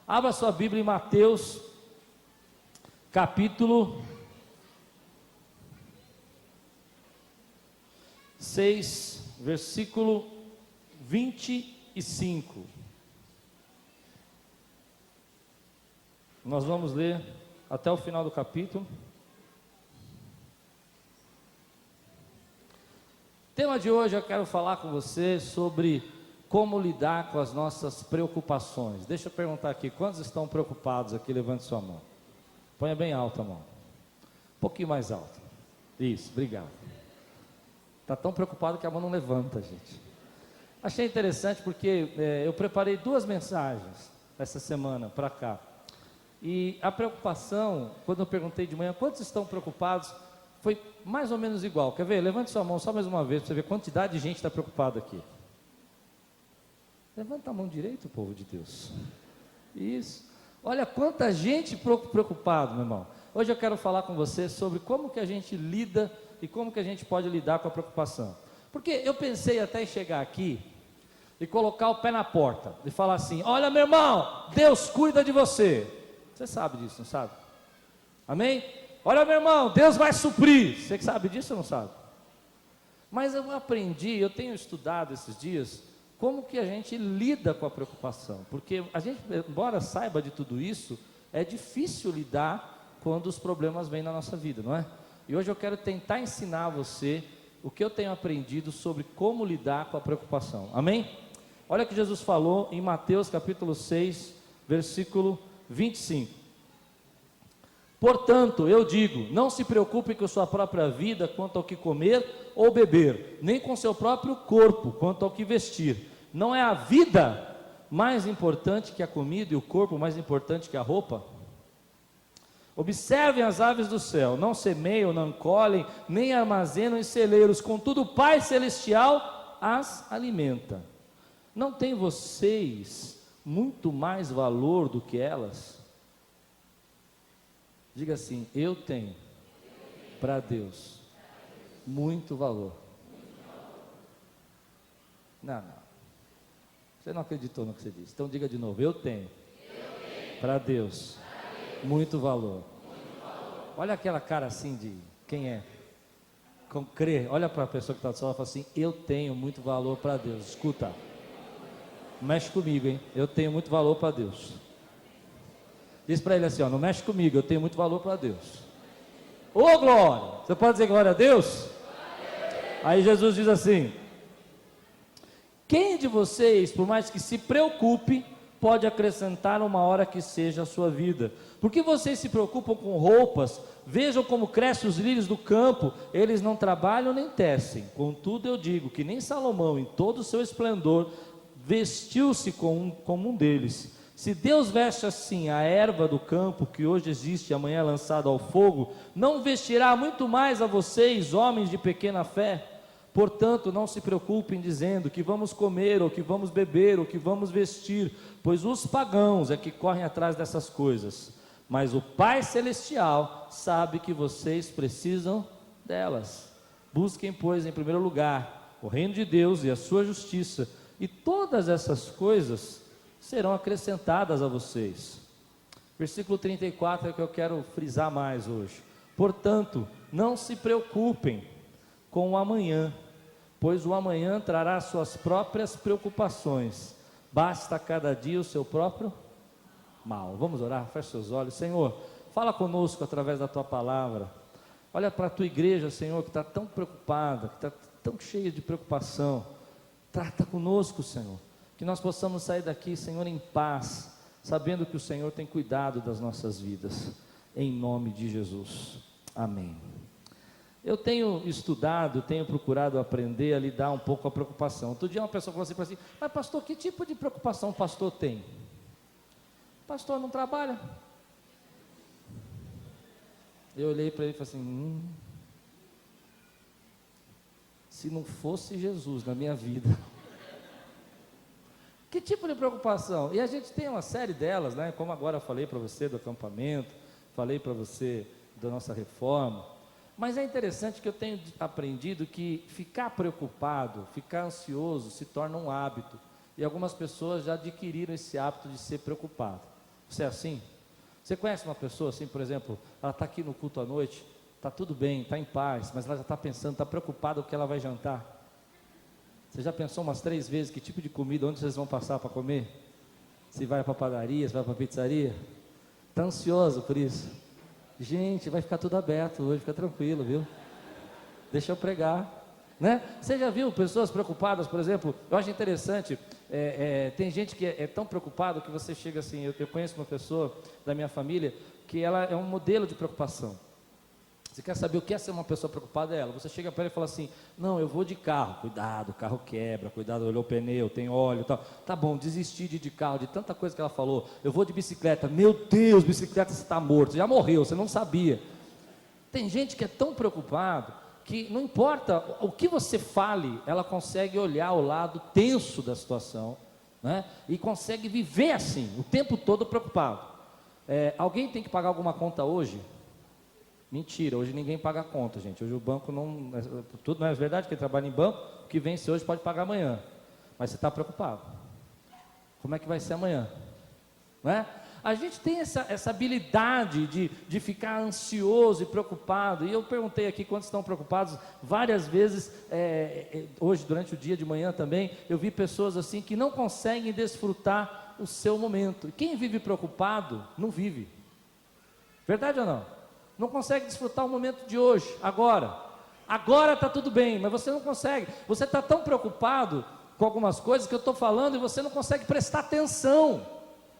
Abra sua Bíblia em Mateus, capítulo 6, versículo 25. Nós vamos ler até o final do capítulo. O tema de hoje eu quero falar com você sobre como lidar com as nossas preocupações. Deixa eu perguntar aqui, quantos estão preocupados aqui? Levante sua mão. Ponha bem alta a mão. Um pouquinho mais alta. Isso, obrigado. Está tão preocupado que a mão não levanta, gente. Achei interessante porque eu preparei 2 mensagens essa semana para cá. E a preocupação, quando eu perguntei de manhã, quantos estão preocupados, foi mais ou menos igual. Quer ver? Levante sua mão só mais uma vez, para você ver a quantidade de gente está preocupada aqui. Levanta a mão direito, povo de Deus. Isso. Olha quanta gente preocupada, meu irmão. Hoje eu quero falar com você sobre como que a gente lida e como que a gente pode lidar com a preocupação. Porque eu pensei até em chegar aqui e colocar o pé na porta e falar assim: olha, meu irmão, Deus cuida de você. Você sabe disso, não sabe? Amém? Olha, meu irmão, Deus vai suprir. Você que sabe disso ou não sabe? Mas eu aprendi, eu tenho estudado esses dias como que a gente lida com a preocupação. Porque a gente, embora saiba de tudo isso, é difícil lidar quando os problemas vêm na nossa vida, não é? E hoje eu quero tentar ensinar a você o que eu tenho aprendido sobre como lidar com a preocupação. Amém? Olha o que Jesus falou em Mateus capítulo 6, versículo 25. Portanto, eu digo, não se preocupe com sua própria vida quanto ao que comer ou beber, nem com seu próprio corpo quanto ao que vestir. Não é a vida mais importante que a comida e o corpo mais importante que a roupa? Observem as aves do céu, não semeiam, não colhem, nem armazenam em celeiros, contudo o Pai Celestial as alimenta. Não tem vocês muito mais valor do que elas? Diga assim: eu tenho para Deus muito valor. Não. Você não acreditou no que você disse. Então diga de novo: eu tenho para Deus muito valor. Olha aquela cara assim de quem é? Com crer. Olha para a pessoa que está do seu lado e fala assim: eu tenho muito valor para Deus. Escuta, mexe comigo, hein? Eu tenho muito valor para Deus. Diz para ele assim, ó: não mexe comigo, eu tenho muito valor para Deus. Ô glória! Você pode dizer glória a Deus? Aí Jesus diz assim: quem de vocês, por mais que se preocupe, pode acrescentar uma hora que seja a sua vida? Porque vocês se preocupam com roupas? Vejam como crescem os lírios do campo, eles não trabalham nem tecem. Contudo eu digo que nem Salomão, em todo o seu esplendor, vestiu-se como um deles. Se Deus veste assim a erva do campo, que hoje existe e amanhã é lançada ao fogo, não vestirá muito mais a vocês, homens de pequena fé? Portanto, não se preocupem dizendo que vamos comer, ou que vamos beber, ou que vamos vestir, pois os pagãos é que correm atrás dessas coisas. Mas o Pai Celestial sabe que vocês precisam delas. Busquem, pois, em primeiro lugar o reino de Deus e a sua justiça, e todas essas coisas serão acrescentadas a vocês. Versículo 34 é o que eu quero frisar mais hoje. Portanto, não se preocupem com o amanhã, pois o amanhã trará suas próprias preocupações. Basta cada dia o seu próprio mal. Vamos orar? Feche seus olhos. Senhor, fala conosco através da tua palavra. Olha para a tua igreja, Senhor, que está tão preocupada, que está tão cheia de preocupação. Trata conosco, Senhor, que nós possamos sair daqui, Senhor, em paz, sabendo que o Senhor tem cuidado das nossas vidas, em nome de Jesus, amém. Eu tenho estudado, tenho procurado aprender a lidar um pouco com a preocupação. Outro dia uma pessoa falou assim: mas pastor, que tipo de preocupação o pastor tem? O pastor não trabalha. Eu olhei para ele e falei assim: se não fosse Jesus na minha vida. Que tipo de preocupação? E a gente tem uma série delas, né? Como agora eu falei para você do acampamento, falei para você da nossa reforma. Mas é interessante que eu tenho aprendido que ficar preocupado, ficar ansioso se torna um hábito. E algumas pessoas já adquiriram esse hábito de ser preocupado. Você é assim? Você conhece uma pessoa assim, por exemplo, ela está aqui no culto à noite, está tudo bem, está em paz, mas ela já está pensando, está preocupada com o que ela vai jantar. Você já pensou umas 3 vezes que tipo de comida, onde vocês vão passar para comer? Se vai para a padaria, se vai para a pizzaria? Está ansioso por isso? Gente, vai ficar tudo aberto hoje, fica tranquilo, viu? Deixa eu pregar, né? Você já viu pessoas preocupadas, por exemplo? Eu acho interessante, tem gente que é tão preocupado que você chega assim, eu conheço uma pessoa da minha família, que ela é um modelo de preocupação. Você quer saber o que é ser uma pessoa preocupada? É ela. Você chega para ela e fala assim, não, eu vou de carro, cuidado, o carro quebra, cuidado, olhou o pneu, tem óleo e tal. Tá bom, desisti de ir de carro, de tanta coisa que ela falou. Eu vou de bicicleta, meu Deus, bicicleta, você está morto, você já morreu, você não sabia. Tem gente que é tão preocupado que não importa o que você fale, ela consegue olhar o lado tenso da situação, né? E consegue viver assim, o tempo todo preocupado. Alguém tem que pagar alguma conta hoje? Mentira, hoje ninguém paga conta, gente. Hoje o banco não... Tudo não é verdade, quem trabalha em banco, o que vence hoje pode pagar amanhã. Mas você está preocupado. Como é que vai ser amanhã? Não é? A gente tem essa habilidade de ficar ansioso e preocupado. E eu perguntei aqui quantos estão preocupados. Várias vezes, hoje durante o dia de manhã também, eu vi pessoas assim que não conseguem desfrutar o seu momento. E quem vive preocupado, não vive. Verdade ou não? Não consegue desfrutar o momento de hoje, agora. Agora está tudo bem, mas você não consegue. Você está tão preocupado com algumas coisas que eu estou falando e você não consegue prestar atenção.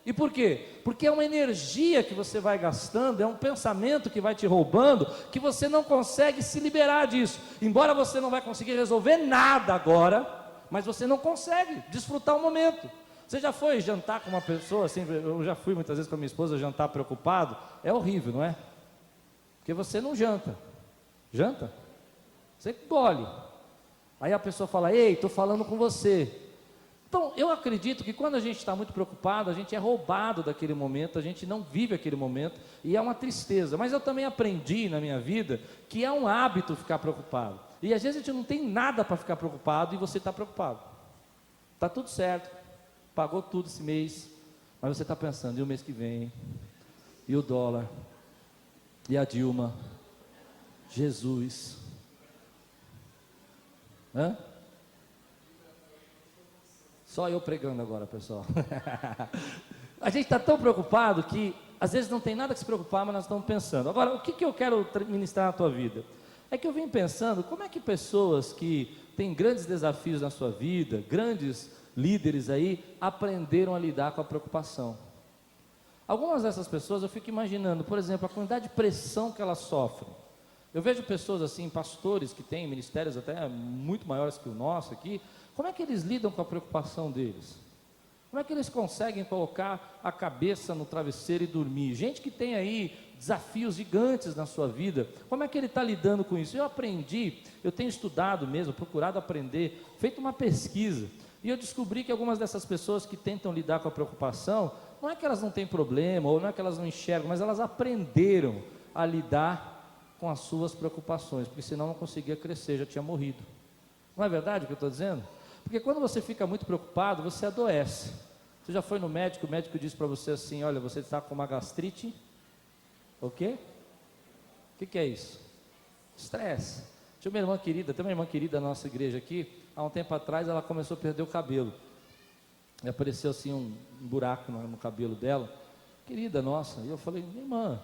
E por quê? Porque é uma energia que você vai gastando, é um pensamento que vai te roubando, que você não consegue se liberar disso. Embora você não vai conseguir resolver nada agora, mas você não consegue desfrutar o momento. Você já foi jantar com uma pessoa assim? Eu já fui muitas vezes com a minha esposa jantar preocupado. É horrível, não é? Porque você não janta. Janta? Você engole. Aí a pessoa fala, ei, estou falando com você. Então, eu acredito que quando a gente está muito preocupado, a gente é roubado daquele momento, a gente não vive aquele momento, e é uma tristeza. Mas eu também aprendi na minha vida que é um hábito ficar preocupado. E às vezes a gente não tem nada para ficar preocupado, e você está preocupado. Está tudo certo, pagou tudo esse mês, mas você está pensando, e o mês que vem? E o dólar? E a Dilma? Jesus? Hã? Só eu pregando agora, pessoal. A gente está tão preocupado que às vezes não tem nada que se preocupar, mas nós estamos pensando. Agora, o que eu quero ministrar na tua vida? É que eu venho pensando, como é que pessoas que têm grandes desafios na sua vida, grandes líderes aí, aprenderam a lidar com a preocupação? Algumas dessas pessoas eu fico imaginando, por exemplo, a quantidade de pressão que elas sofrem. Eu vejo pessoas assim, pastores que têm ministérios até muito maiores que o nosso aqui. Como é que eles lidam com a preocupação deles? Como é que eles conseguem colocar a cabeça no travesseiro e dormir? Gente que tem aí desafios gigantes na sua vida, como é que ele está lidando com isso? Eu aprendi, eu tenho estudado mesmo, procurado aprender, feito uma pesquisa, e eu descobri que algumas dessas pessoas que tentam lidar com a preocupação, não é que elas não têm problema, ou não é que elas não enxergam, mas elas aprenderam a lidar com as suas preocupações, porque senão não conseguia crescer, já tinha morrido. Não é verdade o que eu estou dizendo? Porque quando você fica muito preocupado, você adoece. Você já foi no médico, o médico disse para você assim, olha, você está com uma gastrite, o quê? O que é isso? Estresse. Tinha uma irmã querida, tem uma irmã querida na nossa igreja aqui, há um tempo atrás ela começou a perder o cabelo, e apareceu assim um buraco no cabelo dela, querida nossa, e eu falei, irmã,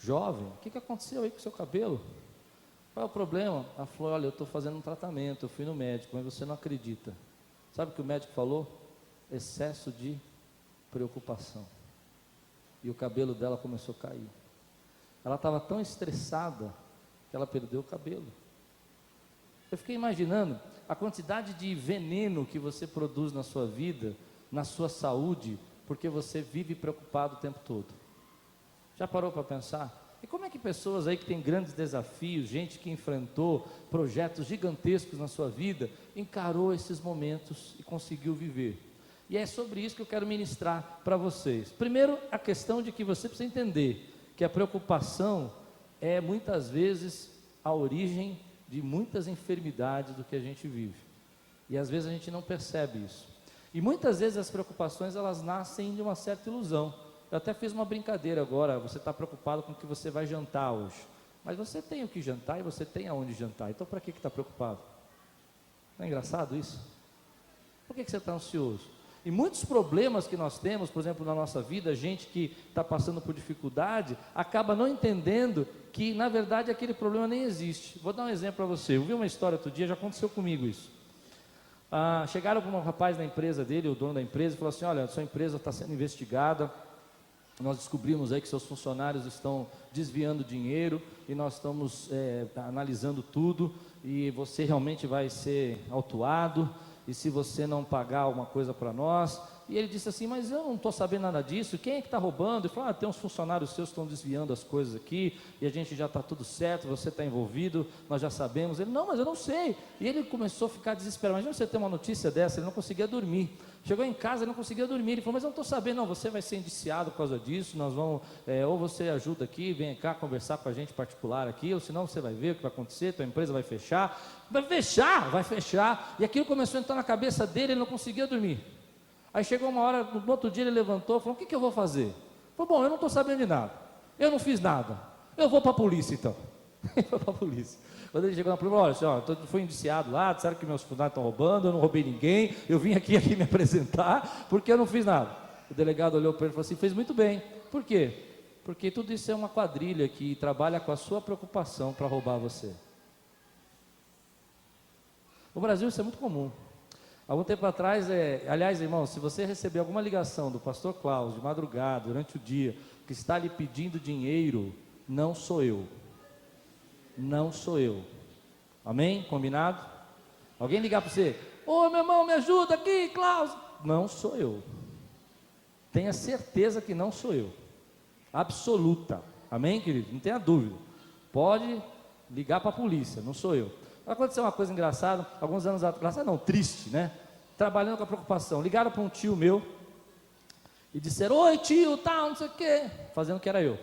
jovem, o que aconteceu aí com o seu cabelo? Qual é o problema? Ela falou, olha, eu estou fazendo um tratamento, eu fui no médico, mas você não acredita. Sabe o que o médico falou? Excesso de preocupação. E o cabelo dela começou a cair. Ela estava tão estressada que ela perdeu o cabelo. Eu fiquei imaginando a quantidade de veneno que você produz na sua vida, na sua saúde, porque você vive preocupado o tempo todo. Já parou para pensar? E como é que pessoas aí que têm grandes desafios, gente que enfrentou projetos gigantescos na sua vida, encarou esses momentos e conseguiu viver? E é sobre isso que eu quero ministrar para vocês. Primeiro, a questão de que você precisa entender que a preocupação é muitas vezes a origem de muitas enfermidades do que a gente vive. E às vezes a gente não percebe isso. E muitas vezes as preocupações elas nascem de uma certa ilusão. Eu até fiz uma brincadeira agora, você está preocupado com o que você vai jantar hoje. Mas você tem o que jantar e você tem aonde jantar. Então para que está preocupado? Não é engraçado isso? Por que você está ansioso? E muitos problemas que nós temos, por exemplo, na nossa vida, gente que está passando por dificuldade, acaba não entendendo que, na verdade, aquele problema nem existe. Vou dar um exemplo para você. Eu vi uma história outro dia, já aconteceu comigo isso. Chegaram com um rapaz na empresa dele, o dono da empresa, e falou assim: olha, sua empresa está sendo investigada, nós descobrimos aí que seus funcionários estão desviando dinheiro, e nós estamos analisando tudo, e você realmente vai ser autuado, e se você não pagar alguma coisa para nós. E ele disse assim: mas eu não estou sabendo nada disso, quem é que está roubando? Ele falou: tem uns funcionários seus que estão desviando as coisas aqui, e a gente já está tudo certo, você está envolvido, nós já sabemos. Ele: não, mas eu não sei. E ele começou a ficar desesperado. Imagina você ter uma notícia dessa, ele não conseguia dormir. Chegou em casa, ele não conseguia dormir. Ele falou: mas eu não estou sabendo. Não, você vai ser indiciado por causa disso, nós vamos, ou você ajuda aqui, vem cá conversar com a gente particular aqui, ou senão você vai ver o que vai acontecer, tua empresa vai fechar. Vai fechar, vai fechar. E aquilo começou a entrar na cabeça dele, ele não conseguia dormir. Aí chegou uma hora, no outro dia ele levantou e falou: o que eu vou fazer? Ele falou: bom, eu não estou sabendo de nada, eu não fiz nada, eu vou para a polícia então. Ele foi para a polícia. Quando ele chegou na polícia, olha, senhor, eu fui indiciado lá, disseram que meus funcionários estão roubando, eu não roubei ninguém, eu vim aqui me apresentar, porque eu não fiz nada. O delegado olhou para ele e falou assim: fez muito bem. Por quê? Porque tudo isso é uma quadrilha que trabalha com a sua preocupação para roubar você. No Brasil isso é muito comum. Algum tempo atrás, aliás, irmãos, se você receber alguma ligação do pastor Klaus de madrugada, durante o dia, que está lhe pedindo dinheiro, não sou eu. Não sou eu. Amém? Combinado? Alguém ligar para você: ô meu irmão, me ajuda aqui, Klaus. Não sou eu. Tenha certeza que não sou eu. Absoluta. Amém, querido? Não tenha dúvida. Pode ligar para a polícia, não sou eu. Aconteceu uma coisa engraçada, alguns anos atrás, engraçada não, triste, né? Trabalhando com a preocupação, ligaram para um tio meu e disseram: oi tio, tal, não sei o quê, fazendo que era eu.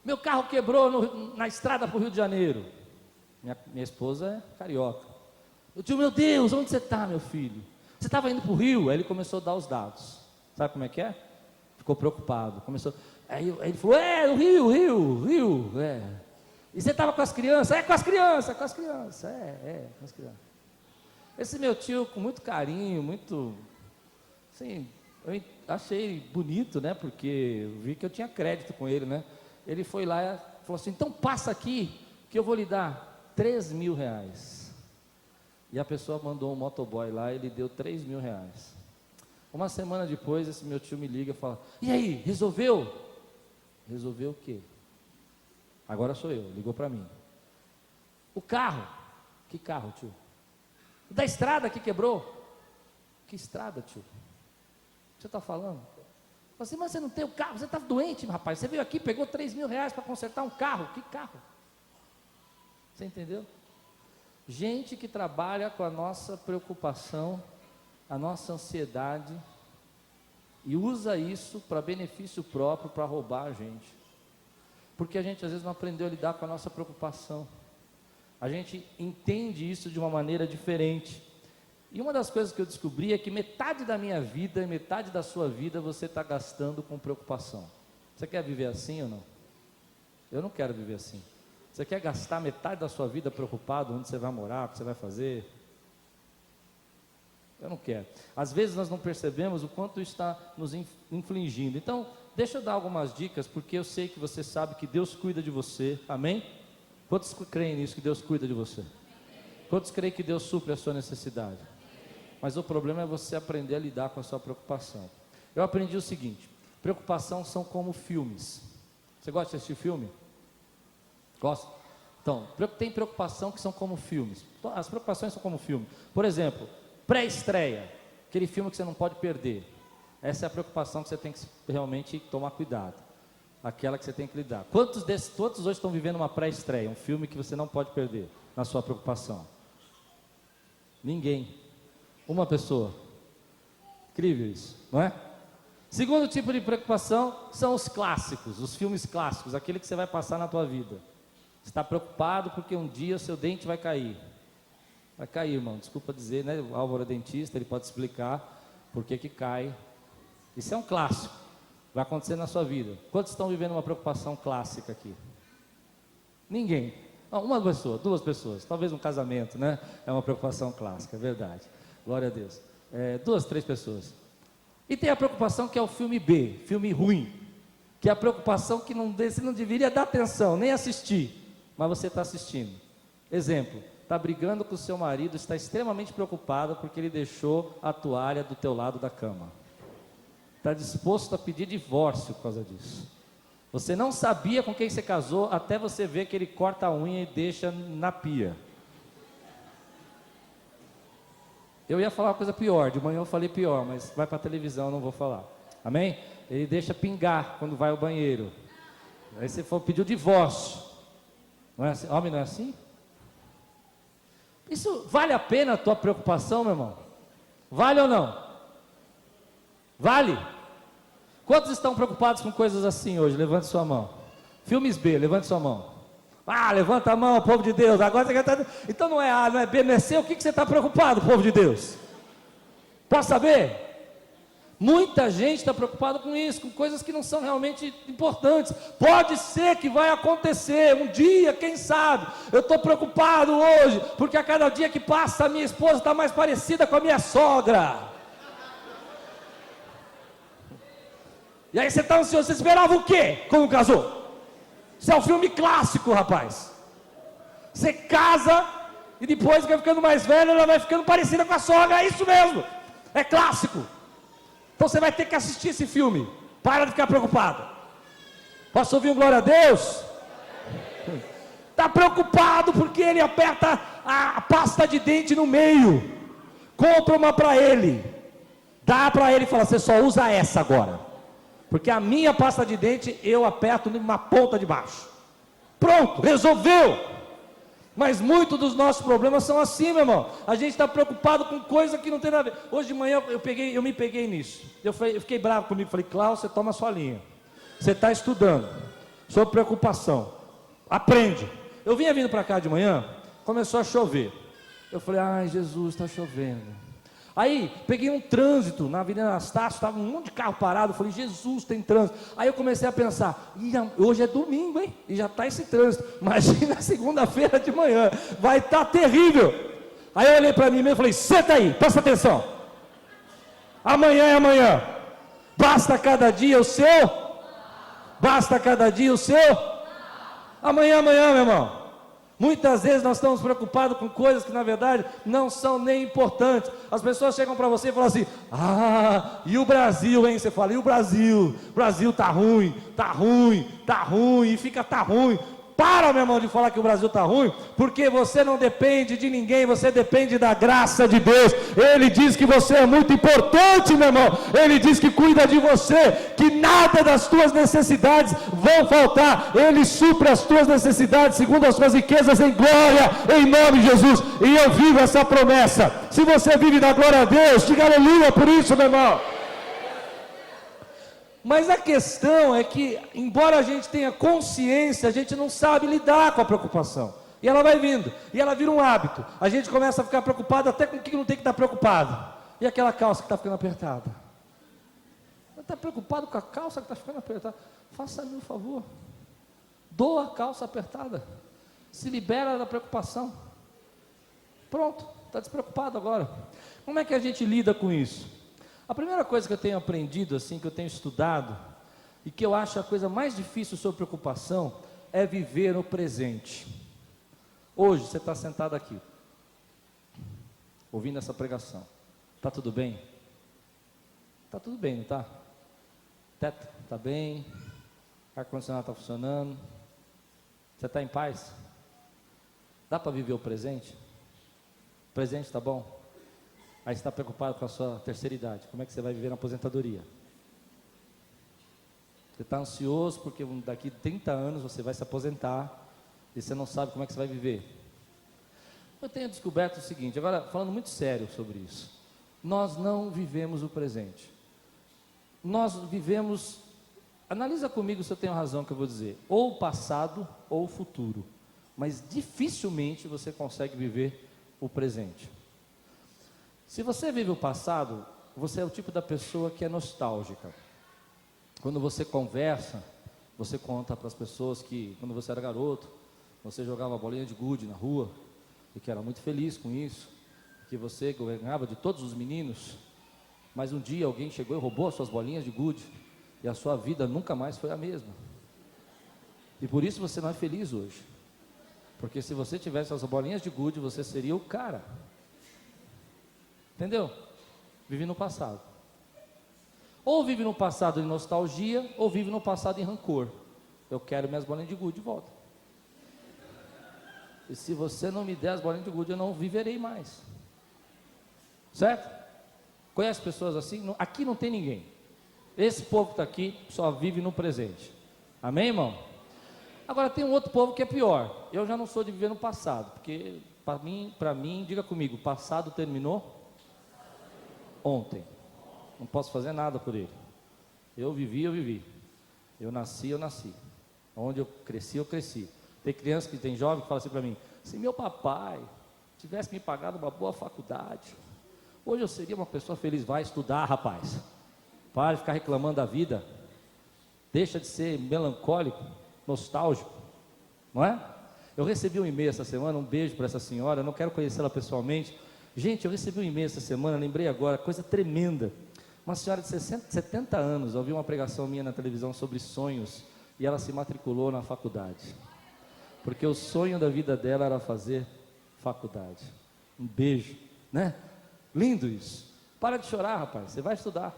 Meu carro quebrou na estrada para o Rio de Janeiro. Minha esposa é carioca. O tio: meu Deus, onde você está, meu filho? Você estava indo para o Rio? Aí ele começou a dar os dados. Sabe como é que é? Ficou preocupado, começou. Aí ele falou: o Rio, E você estava com as crianças? Com as crianças, com as crianças. Com as crianças. Esse meu tio, com muito carinho, muito, assim, eu achei bonito, né? Porque eu vi que eu tinha crédito com ele, né? Ele foi lá e falou assim: então passa aqui, que eu vou lhe dar R$3.000. E a pessoa mandou um motoboy lá e ele deu R$3.000. Uma semana depois, esse meu tio me liga e fala: e aí, resolveu? Resolveu o quê? Agora sou eu, ligou para mim. O carro. Que carro, tio? Da estrada que quebrou. Que estrada, tio? O que você está falando? Eu falei assim: mas você não tem o carro, você está doente, rapaz. Você veio aqui, pegou R$3.000 para consertar um carro. Que carro? Você entendeu? Gente que trabalha com a nossa preocupação, a nossa ansiedade, e usa isso para benefício próprio, para roubar a gente. Porque a gente às vezes não aprendeu a lidar com a nossa preocupação. A gente entende isso de uma maneira diferente. E uma das coisas que eu descobri é que metade da minha vida e metade da sua vida você está gastando com preocupação. Você quer viver assim ou não? Eu não quero viver assim. Você quer gastar metade da sua vida preocupado onde você vai morar, o que você vai fazer? Eu não quero. Às vezes nós não percebemos o quanto isso está nos infligindo. Então, deixa eu dar algumas dicas, porque eu sei que você sabe que Deus cuida de você. Amém? Quantos creem nisso, que Deus cuida de você? Quantos creem que Deus supre a sua necessidade? Mas o problema é você aprender a lidar com a sua preocupação. Eu aprendi o seguinte: preocupação são como filmes. Você gosta de assistir filme? Gosta? Então, tem preocupação que são como filmes. As preocupações são como filme. Por exemplo, pré-estreia, aquele filme que você não pode perder. Essa é a preocupação que você tem que realmente tomar cuidado. Aquela que você tem que lidar. Quantos hoje estão vivendo uma pré-estreia, um filme que você não pode perder na sua preocupação? Ninguém. Uma pessoa. Incrível isso, não é? Segundo tipo de preocupação são os clássicos, os filmes clássicos, aquele que você vai passar na tua vida. Você está preocupado porque um dia o seu dente vai cair. Vai cair, irmão, desculpa dizer, né? O Álvaro é dentista, ele pode explicar por que cai. Isso é um clássico. Vai acontecer na sua vida. Quantos estão vivendo uma preocupação clássica aqui? Ninguém. Uma pessoa, duas pessoas, talvez um casamento, né? É uma preocupação clássica, é verdade. Glória a Deus. Duas, três pessoas. E tem a preocupação que é o filme B, filme ruim. Que é a preocupação que você não deveria dar atenção, nem assistir. Mas você está assistindo. Exemplo, está brigando com o seu marido, está extremamente preocupado porque ele deixou a toalha do teu lado da cama. Está disposto a pedir divórcio por causa disso. Você não sabia com quem você casou até você ver que ele corta a unha e deixa na pia. Eu ia falar uma coisa pior, de manhã eu falei pior, mas vai para a televisão, eu não vou falar. Amém? Ele deixa pingar quando vai ao banheiro. Aí você pediu divórcio. Não é assim? Homem não é assim? Isso vale a pena a tua preocupação, meu irmão? Vale ou não? Vale? Quantos estão preocupados com coisas assim hoje? Levante sua mão. Filmes B, levante sua mão. Levanta a mão, povo de Deus. Agora você quer estar... Então não é A, não é B, não é C. O que você está preocupado, povo de Deus? Posso saber? Muita gente está preocupada com isso, com coisas que não são realmente importantes. Pode ser que vai acontecer um dia, quem sabe. Eu estou preocupado hoje, porque a cada dia que passa a minha esposa está mais parecida com a minha sogra. E aí você está ansioso, você esperava o quê quando casou? Isso é um filme clássico, rapaz. Você casa e depois vai ficando mais velha, ela vai ficando parecida com a sogra, é isso mesmo, é clássico. Então você vai ter que assistir esse filme. Para de ficar preocupado. Posso ouvir um glória a Deus? Está preocupado porque ele aperta a pasta de dente no meio. Compra uma para ele. Dá para ele e fala, você só usa essa agora. Porque a minha pasta de dente eu aperto numa ponta de baixo. Pronto, resolveu. Mas muitos dos nossos problemas são assim, meu irmão. A gente está preocupado com coisa que não tem nada a ver. Hoje de manhã eu me peguei nisso. Eu fiquei bravo comigo. Falei, Cláudio, você toma a sua linha. Você está estudando sobre preocupação. Aprende. Eu vinha vindo para cá de manhã, começou a chover. Eu falei, ai Jesus, está chovendo. Aí peguei um trânsito na Avenida Anastácio, estava um monte de carro parado. Eu falei, Jesus, tem trânsito. Aí eu comecei a pensar, hoje é domingo, hein? E já está esse trânsito. Imagina segunda-feira de manhã, vai estar terrível. Aí eu olhei para mim mesmo e falei, senta aí, presta atenção. Amanhã é amanhã. Basta cada dia o seu? Basta cada dia o seu? Amanhã é amanhã, meu irmão. Muitas vezes nós estamos preocupados com coisas que na verdade não são nem importantes. As pessoas chegam para você e falam assim, e o Brasil, hein? Você fala, e o Brasil? O Brasil tá ruim, e fica tá ruim. Para, meu irmão, de falar que o Brasil está ruim, porque você não depende de ninguém, você depende da graça de Deus. Ele diz que você é muito importante, meu irmão. Ele diz que cuida de você, que nada das tuas necessidades vão faltar. Ele supre as tuas necessidades segundo as suas riquezas em glória, em nome de Jesus. E eu vivo essa promessa. Se você vive da glória a Deus, diga aleluia por isso, meu irmão. Mas a questão é que, embora a gente tenha consciência, a gente não sabe lidar com a preocupação. E ela vai vindo, e ela vira um hábito. A gente começa a ficar preocupado até com o que não tem que estar preocupado. E aquela calça que está ficando apertada? Está preocupado com a calça que está ficando apertada? Faça-me um favor. Doa a calça apertada. Se libera da preocupação. Pronto, está despreocupado agora. Como é que a gente lida com isso? A primeira coisa que eu tenho aprendido, assim, que eu tenho estudado, e que eu acho a coisa mais difícil sobre preocupação, é viver no presente. Hoje, você está sentado aqui, ouvindo essa pregação. Está tudo bem? Está tudo bem, não está? Teto está bem, ar-condicionado está funcionando, você está em paz? Dá para viver o presente? O presente está bom? Aí você está preocupado com a sua terceira idade, como é que você vai viver na aposentadoria? Você está ansioso porque daqui 30 anos você vai se aposentar e você não sabe como é que você vai viver. Eu tenho descoberto o seguinte, agora falando muito sério sobre isso, nós não vivemos o presente, nós vivemos, analisa comigo se eu tenho razão que eu vou dizer, ou o passado ou o futuro, mas dificilmente você consegue viver o presente. Se você vive o passado, você é o tipo da pessoa que é nostálgica. Quando você conversa, você conta para as pessoas que quando você era garoto, você jogava bolinha de gude na rua, e que era muito feliz com isso, que você ganhava de todos os meninos, mas um dia alguém chegou e roubou as suas bolinhas de gude, e a sua vida nunca mais foi a mesma. E por isso você não é feliz hoje. Porque se você tivesse as bolinhas de gude, você seria o cara. Entendeu? Vive no passado. Ou vive no passado em nostalgia, ou vive no passado em rancor. Eu quero minhas bolinhas de gude de volta. E se você não me der as bolinhas de gude, eu não viverei mais. Certo? Conhece pessoas assim? Aqui não tem ninguém. Esse povo que está aqui só vive no presente. Amém, irmão? Agora tem um outro povo que é pior. Eu já não sou de viver no passado, porque para mim, diga comigo, o passado terminou ontem. Não posso fazer nada por ele. Eu vivi. Eu nasci. Onde eu cresci. Tem criança que tem jovem que fala assim para mim: se meu papai tivesse me pagado uma boa faculdade, hoje eu seria uma pessoa feliz. Vai estudar, rapaz. Para de ficar reclamando da vida. Deixa de ser melancólico, nostálgico, não é? Eu recebi um e-mail essa semana, um beijo para essa senhora, eu não quero conhecê-la pessoalmente. Gente, eu recebi um e-mail essa semana, lembrei agora, coisa tremenda. Uma senhora de 70 anos, ouviu uma pregação minha na televisão sobre sonhos, e ela se matriculou na faculdade, porque o sonho da vida dela era fazer faculdade. Um beijo, né? Lindo isso. Para de chorar, rapaz, você vai estudar.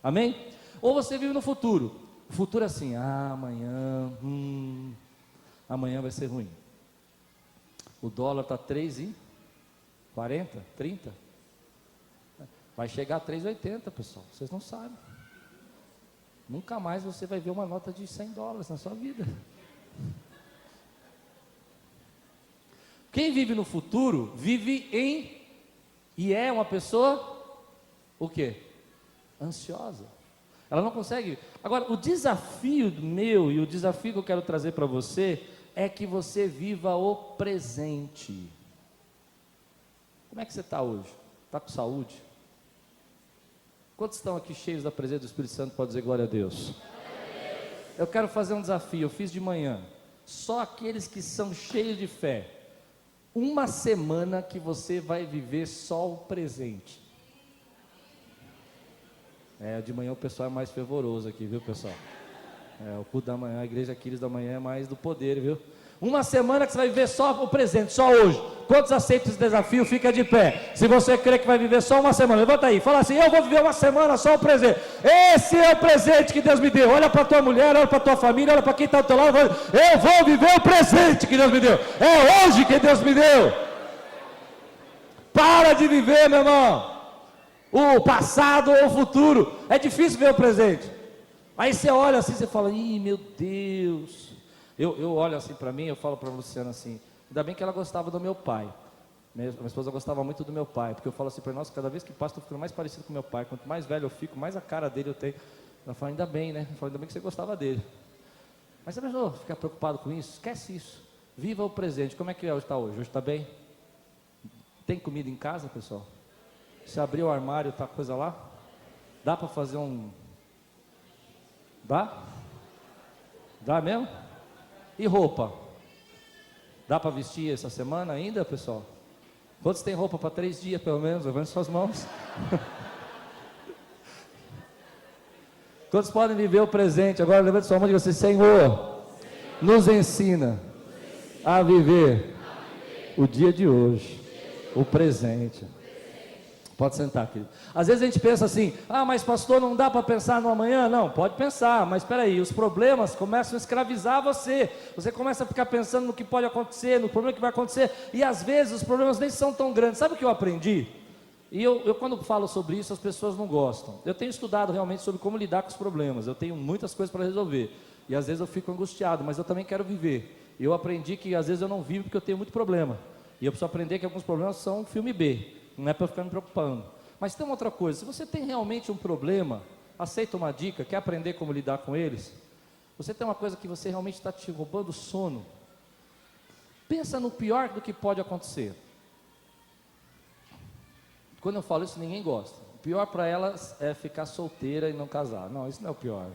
Amém? Ou você vive no futuro. O futuro é assim: amanhã vai ser ruim. O dólar está 3,40, 30. Vai chegar a 3,80, pessoal. Vocês não sabem. Nunca mais você vai ver uma nota de $100 na sua vida. Quem vive no futuro, vive e é uma pessoa, o quê? Ansiosa. Ela não consegue. Agora, o desafio meu e o desafio que eu quero trazer para você é que você viva o presente. Como é que você está hoje? Está com saúde? Quantos estão aqui cheios da presença do Espírito Santo? Pode dizer glória a Deus. Eu quero fazer um desafio, eu fiz de manhã. Só aqueles que são cheios de fé. Uma semana que você vai viver só o presente. De manhã o pessoal é mais fervoroso aqui, viu, pessoal? O culto da manhã, a igreja Aquiles da manhã é mais do poder, viu? Uma semana que você vai viver só o presente, só hoje. Quantos aceitam esse desafio? Fica de pé. Se você crê que vai viver só uma semana, levanta aí, fala assim: eu vou viver uma semana só o presente. Esse é o presente que Deus me deu. Olha para tua mulher, olha para tua família, olha para quem está ao teu lado, fala: eu vou viver o presente que Deus me deu. É hoje que Deus me deu. Para de viver, meu irmão, o passado ou o futuro. É difícil ver o presente. Aí você olha assim, você fala: ih, meu Deus. Eu olho assim para mim, eu falo para a Luciana assim: ainda bem que ela gostava do meu pai. Minha esposa gostava muito do meu pai, porque eu falo assim para nós: cada vez que passo, estou ficando mais parecido com meu pai. Quanto mais velho eu fico, mais a cara dele eu tenho. Ela fala: ainda bem, né? Eu falo: ainda bem que você gostava dele. Mas você não ficar preocupado com isso? Esquece isso. Viva o presente. Como é que está hoje? Hoje está bem? Tem comida em casa, pessoal? Se abrir o armário, tá coisa lá? Dá para fazer um... Dá? Dá mesmo? E roupa? Dá para vestir essa semana ainda, pessoal? Quantos tem roupa para 3 dias, pelo menos? Levante suas mãos. Quantos podem viver o presente? Agora levante sua mão e diga assim: Senhor, nos ensina a viver o dia de hoje, o presente. Pode sentar, querido. Às vezes a gente pensa assim: mas pastor, não dá para pensar no amanhã? Não, pode pensar, mas espera aí, os problemas começam a escravizar você. Você começa a ficar pensando no que pode acontecer, no problema que vai acontecer, e às vezes os problemas nem são tão grandes. Sabe o que eu aprendi? E eu quando falo sobre isso, as pessoas não gostam. Eu tenho estudado realmente sobre como lidar com os problemas. Eu tenho muitas coisas para resolver, e às vezes eu fico angustiado, mas eu também quero viver. E eu aprendi que às vezes eu não vivo porque eu tenho muito problema, e eu preciso aprender que alguns problemas são filme B. Não é para ficar me preocupando. Mas tem uma outra coisa: se você tem realmente um problema, aceita uma dica, quer aprender como lidar com eles? Você tem uma coisa que você realmente está te roubando o sono, pensa no pior do que pode acontecer. Quando eu falo isso, ninguém gosta. O pior para elas é ficar solteira e não casar. Não, isso não é o pior.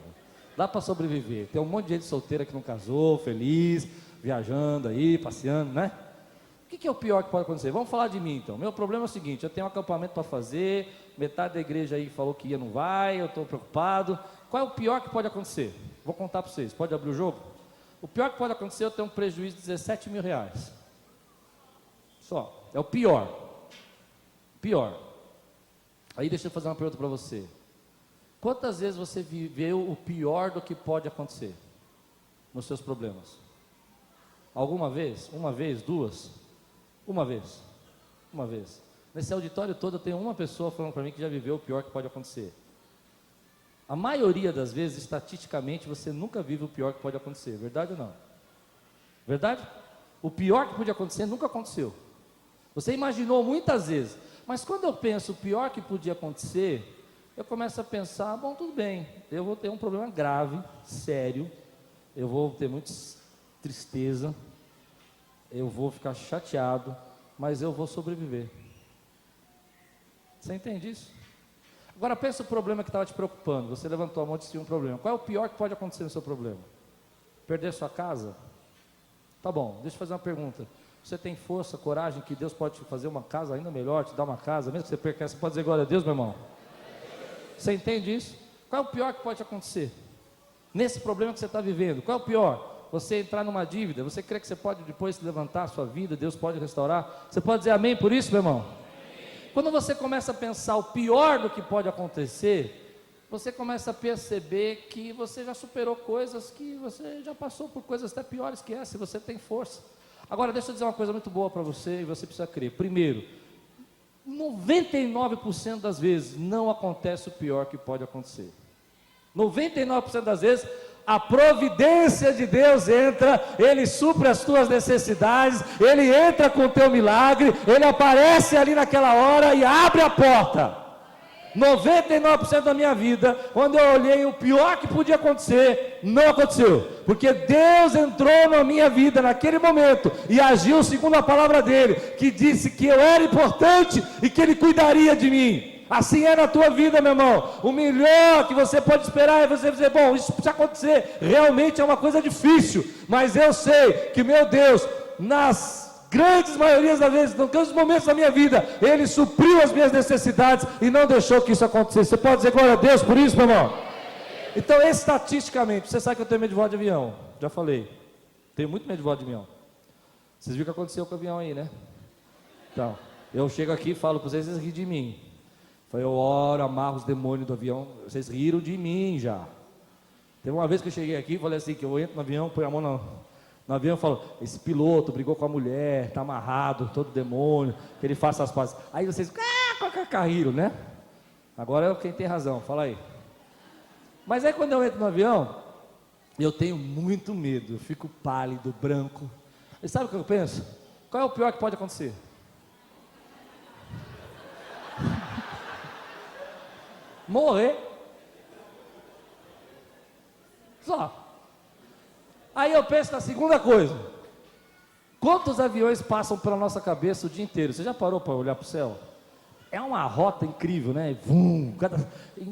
Dá para sobreviver. Tem um monte de gente solteira que não casou, feliz, viajando aí, passeando, né? O que é o pior que pode acontecer? Vamos falar de mim então. Meu problema é o seguinte: eu tenho um acampamento para fazer, metade da igreja aí falou que ia, não vai, eu estou preocupado. Qual é o pior que pode acontecer? Vou contar para vocês. Pode abrir o jogo? O pior que pode acontecer é eu ter um prejuízo de 17 mil reais. Só. É o pior. Pior. Aí deixa eu fazer uma pergunta para você. Quantas vezes você viveu o pior do que pode acontecer nos seus problemas? Alguma vez? Uma vez? Duas? Uma vez. Uma vez. Nesse auditório todo eu tenho uma pessoa falando para mim que já viveu o pior que pode acontecer. A maioria das vezes, estatisticamente, você nunca vive o pior que pode acontecer. Verdade ou não? Verdade? O pior que podia acontecer nunca aconteceu. Você imaginou muitas vezes. Mas quando eu penso o pior que podia acontecer, eu começo a pensar, bom, tudo bem, eu vou ter um problema grave, sério, eu vou ter muita tristeza, eu vou ficar chateado, mas eu vou sobreviver. Você entende isso? Agora pensa o problema que estava te preocupando. Você levantou a mão e disse um problema. Qual é o pior que pode acontecer no seu problema? Perder sua casa? Tá bom, deixa eu fazer uma pergunta. Você tem força, coragem, que Deus pode te fazer uma casa ainda melhor, te dar uma casa, mesmo que você perca, você pode dizer glória a Deus, meu irmão? Você entende isso? Qual é o pior que pode acontecer? Nesse problema que você está vivendo, qual é o pior? Você entrar numa dívida, você crê que você pode depois se levantar a sua vida, Deus pode restaurar? Você pode dizer amém por isso, meu irmão? Quando você começa a pensar o pior do que pode acontecer, você começa a perceber que você já superou coisas, que você já passou por coisas até piores que essa, e você tem força. Agora, deixa eu dizer uma coisa muito boa para você, e você precisa crer. Primeiro, 99% das vezes não acontece o pior que pode acontecer. 99% das vezes, a providência de Deus entra, Ele supre as tuas necessidades, Ele entra com o teu milagre, Ele aparece ali naquela hora e abre a porta. 99% da minha vida, quando eu olhei o pior que podia acontecer, não aconteceu, porque Deus entrou na minha vida naquele momento e agiu segundo a palavra dele, que disse que eu era importante e que Ele cuidaria de mim. Assim é na tua vida, meu irmão. O melhor que você pode esperar é você dizer, bom, isso precisa acontecer, realmente é uma coisa difícil, mas eu sei que meu Deus, nas grandes maiorias das vezes, nos grandes momentos da minha vida, Ele supriu as minhas necessidades e não deixou que isso acontecesse. Você pode dizer glória a Deus por isso, meu irmão? Então, estatisticamente, você sabe que eu tenho medo de voar de avião, já falei, tenho muito medo de voar de avião. Vocês viram o que aconteceu com o avião aí, né? Então, eu chego aqui e falo para vocês, vocês riem de mim. Eu oro, amarro os demônios do avião, vocês riram de mim já. Teve uma vez que eu cheguei aqui e falei assim, que eu entro no avião, ponho a mão no avião e falo, esse piloto brigou com a mulher, está amarrado, todo demônio, que ele faça as pazes. Aí vocês, riram, né? Agora é quem tem razão, fala aí. Mas aí quando eu entro no avião, eu tenho muito medo, eu fico pálido, branco. E sabe o que eu penso? Qual é o pior que pode acontecer? Morrer. Só. Aí eu penso na segunda coisa. Quantos aviões passam pela nossa cabeça o dia inteiro? Você já parou para olhar para o céu? É uma rota incrível, né? Vum,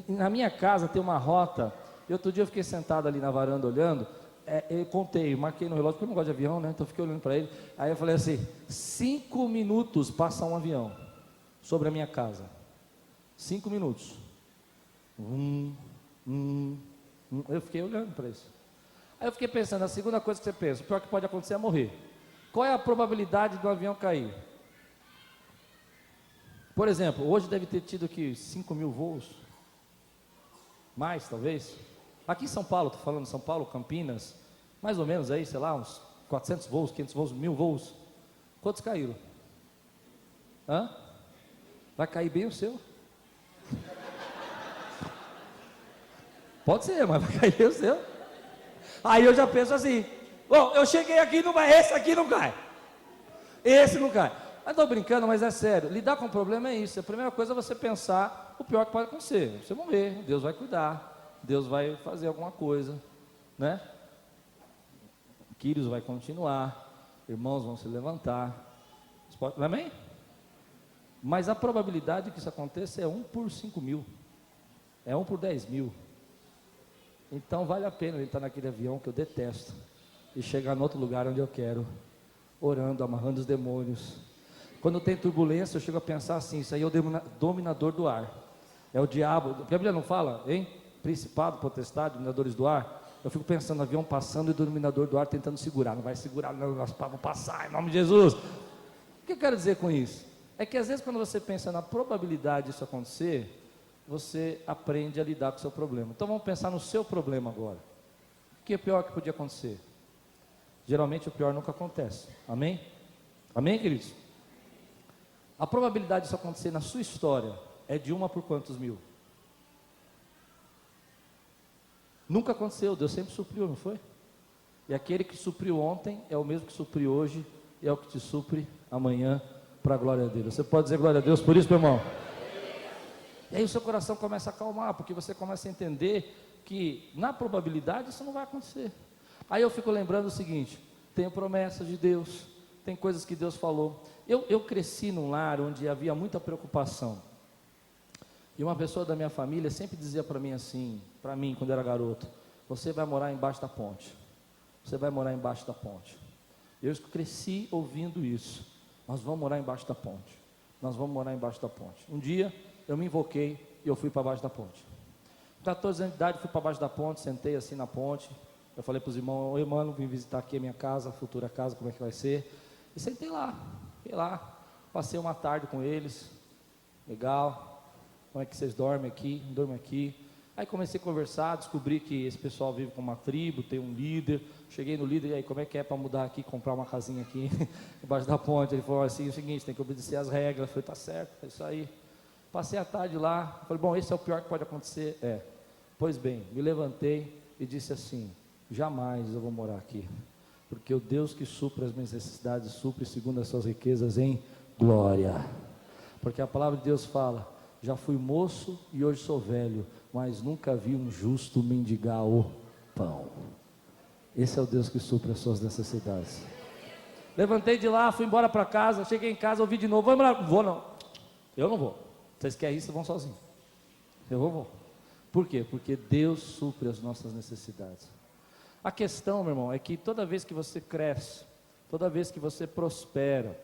na minha casa tem uma rota. E outro dia eu fiquei sentado ali na varanda olhando. Eu contei, marquei no relógio, porque eu não gosto de avião, né? Então eu fiquei olhando para ele. Aí eu falei assim, 5 minutos passa um avião sobre a minha casa. 5 minutos. Eu fiquei olhando para isso. Aí eu fiquei pensando, a segunda coisa que você pensa, o pior que pode acontecer é morrer. Qual é a probabilidade do avião cair? Por exemplo, hoje deve ter tido aqui 5 mil voos. Mais, talvez. Aqui em São Paulo, estou falando de São Paulo, Campinas, mais ou menos aí, sei lá, uns 400 voos, 500 voos, 1000 voos. Quantos caíram? Hã? Vai cair bem o seu? Pode ser, mas vai cair o seu. Aí eu já penso assim, bom, eu cheguei aqui, não vai, esse aqui não cai. Esse não cai. Mas estou brincando, mas é sério. Lidar com o problema é isso. A primeira coisa é você pensar o pior que pode acontecer. Você morrer, Deus vai cuidar, Deus vai fazer alguma coisa, né? Quírios vai continuar, irmãos vão se levantar. Amém? Mas a probabilidade que isso aconteça é 1 por 5 mil. É 1 por 10 mil. Então vale a pena ele estar naquele avião que eu detesto e chegar no outro lugar onde eu quero, orando, amarrando os demônios. Quando tem turbulência, eu chego a pensar assim: isso aí é o dominador do ar, é o diabo, porque a Bíblia não fala, hein? Principado, potestade, dominadores do ar. Eu fico pensando no avião passando e o dominador do ar tentando segurar. Não vai segurar, não, nós vamos passar, em nome de Jesus. O que eu quero dizer com isso? É que às vezes quando você pensa na probabilidade disso acontecer, você aprende a lidar com o seu problema. Então vamos pensar no seu problema agora. O que é pior que podia acontecer? Geralmente o pior nunca acontece. Amém? Amém, queridos? A probabilidade disso acontecer na sua história é de 1 por quantos mil? Nunca aconteceu, Deus sempre supriu, não foi? E aquele que supriu ontem é o mesmo que supriu hoje e é o que te supre amanhã, para a glória dele. Você pode dizer glória a Deus por isso, meu irmão? E aí o seu coração começa a acalmar, porque você começa a entender que na probabilidade isso não vai acontecer. Aí eu fico lembrando o seguinte: tenho promessas de Deus, tem coisas que Deus falou. Eu cresci num lar onde havia muita preocupação. E uma pessoa da minha família sempre dizia para mim assim, para mim quando era garoto: você vai morar embaixo da ponte. Você vai morar embaixo da ponte. Eu cresci ouvindo isso. Nós vamos morar embaixo da ponte. Nós vamos morar embaixo da ponte. Um dia eu me invoquei e eu fui para baixo da ponte. Com 14 anos de idade, fui para baixo da ponte, sentei assim na ponte. Eu falei para os irmãos: oi, mano, vim visitar aqui a minha casa, a futura casa, como é que vai ser? E sentei lá, fiquei lá, passei uma tarde com eles. Legal, como é que vocês dormem aqui? Dormem aqui. Aí comecei a conversar, descobri que esse pessoal vive com uma tribo, tem um líder. Cheguei no líder: e aí, como é que é para mudar aqui, comprar uma casinha aqui embaixo da ponte? Ele falou assim: o seguinte, tem que obedecer às regras. Eu falei: tá certo, é isso aí. Passei a tarde lá, falei: bom, esse é o pior que pode acontecer. Pois bem, me levantei e disse assim: jamais eu vou morar aqui, porque o Deus que supre as minhas necessidades, supre segundo as suas riquezas em glória. Porque a palavra de Deus fala: já fui moço e hoje sou velho, mas nunca vi um justo mendigar o pão. Esse é o Deus que supre as suas necessidades. Levantei de lá, fui embora para casa. Cheguei em casa, ouvi de novo: vamos lá. Não vou não, eu não vou. Vocês querem isso, vão sozinhos. Eu vou. Por quê? Porque Deus supre as nossas necessidades. A questão, meu irmão, é que toda vez que você cresce, toda vez que você prospera,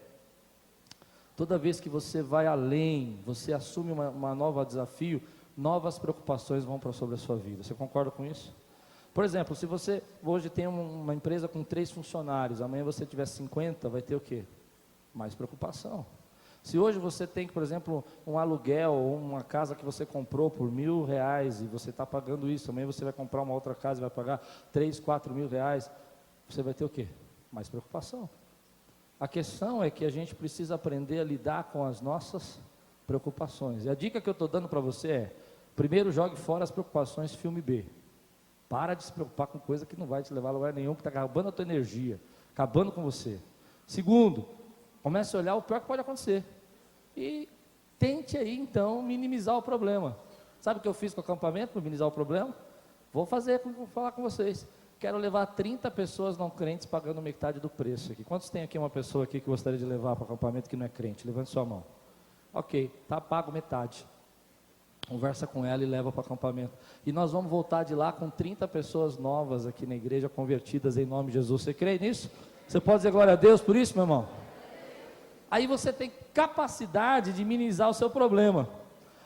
toda vez que você vai além, você assume uma nova desafio, novas preocupações vão para sobre a sua vida. Você concorda com isso? Por exemplo, se você hoje tem uma empresa com 3 funcionários, amanhã você tiver 50, vai ter o quê? Mais preocupação. Se hoje você tem, por exemplo, um aluguel ou uma casa que você comprou por R$1.000 e você está pagando isso, amanhã você vai comprar uma outra casa e vai pagar 3, 4 mil reais, você vai ter o quê? Mais preocupação. A questão é que a gente precisa aprender a lidar com as nossas preocupações. E a dica que eu estou dando para você é: primeiro, jogue fora as preocupações filme B. Para de se preocupar com coisa que não vai te levar a lugar nenhum, que está acabando a tua energia, acabando com você. Segundo, comece a olhar o pior que pode acontecer e tente aí então minimizar o problema. Sabe o que eu fiz com o acampamento para minimizar o problema? Vou falar com vocês. Quero levar 30 pessoas não crentes pagando metade do preço aqui. Quantos tem aqui uma pessoa aqui que gostaria de levar para o acampamento que não é crente? Levante sua mão. Ok, tá pago metade. Conversa com ela e leva para o acampamento. E nós vamos voltar de lá com 30 pessoas novas aqui na igreja, convertidas em nome de Jesus. Você crê nisso? Você pode dizer glória a Deus por isso, meu irmão? Aí você tem capacidade de minimizar o seu problema.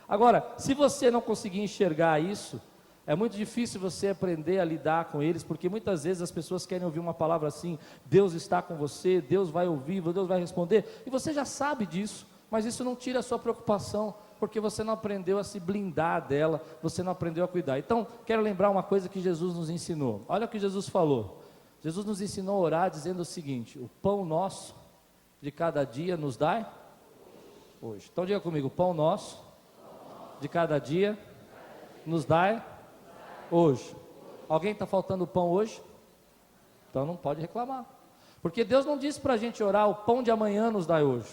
Agora, se você não conseguir enxergar isso, é muito difícil você aprender a lidar com eles, porque muitas vezes as pessoas querem ouvir uma palavra assim: Deus está com você, Deus vai ouvir, Deus vai responder, e você já sabe disso, mas isso não tira a sua preocupação, porque você não aprendeu a se blindar dela, você não aprendeu a cuidar. Então, quero lembrar uma coisa que Jesus nos ensinou. Olha o que Jesus falou. Jesus nos ensinou a orar dizendo o seguinte: o pão nosso de cada dia nos dai hoje. Então diga comigo: o pão nosso de cada dia nos dai hoje. Alguém está faltando pão hoje? Então não pode reclamar, porque Deus não disse para a gente orar: o pão de amanhã nos dai hoje,